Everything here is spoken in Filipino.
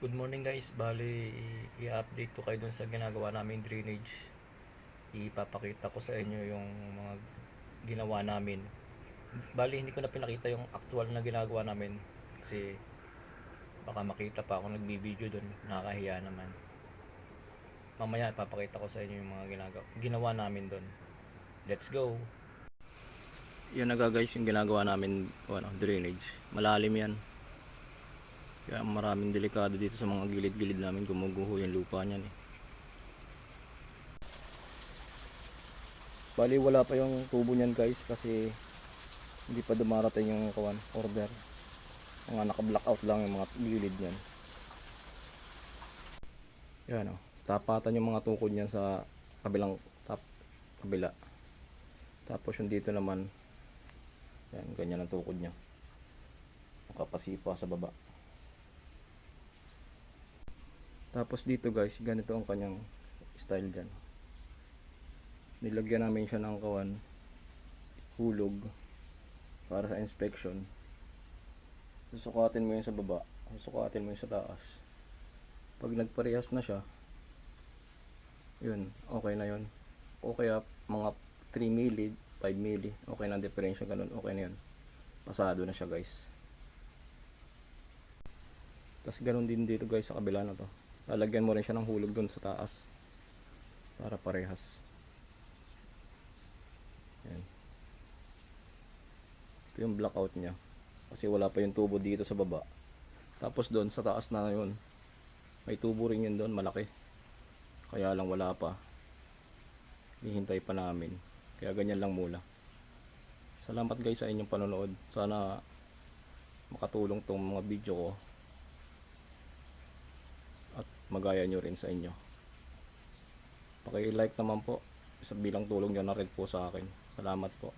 Good morning guys, bali i-update ko kayo dun sa ginagawa namin drainage. Ipapakita ko sa inyo yung mga ginawa namin. Bali hindi ko na pinakita yung actual na ginagawa namin kasi baka makita pa ako nagbibideo dun, nakakahiya naman. Mamaya ipapakita ko sa inyo yung mga ginawa namin dun. Let's go! Yan na guys yung ginagawa namin, drainage. Malalim yan. Kaya maraming delikado dito sa mga gilid-gilid namin, gumuguho yung lupa niyan eh. Bali wala pa yung tubo niyan guys kasi hindi pa dumarating yung order. Mga naka-blackout lang yung mga gilid niyan. Yan tapatan yung mga tukod niyan sa kabila. Tapos yung dito naman, yan, ganyan ang tukod niya. Nakapasipa sa baba. Tapos dito guys, ganito ang kanyang style dyan. Nilagyan namin siya ng hulog para sa inspection. Susukatin mo yun sa baba, susukatin mo yun sa taas. Pag nagparehas na siya, yun, okay na yun. O kaya mga 3 mili, 5 mili, okay na ang diferensya, ganun, okay na yun. Pasado na siya guys. Tapos ganun din dito guys sa kabila na to. Lalagyan mo rin siya ng hulog dun sa taas para parehas. Yan. Ito yung blackout nya kasi wala pa yung tubo dito sa baba. Tapos doon sa taas na yun, may tubo rin yun doon, malaki. Kaya lang wala pa, hihintay pa namin. Kaya ganyan lang muna. Salamat guys sa inyong panonood. Sana makatulong tong mga video ko at magaya nyo rin sa inyo. Paki-like naman po sa bilang tulong nyo na rin po sa akin. Salamat po.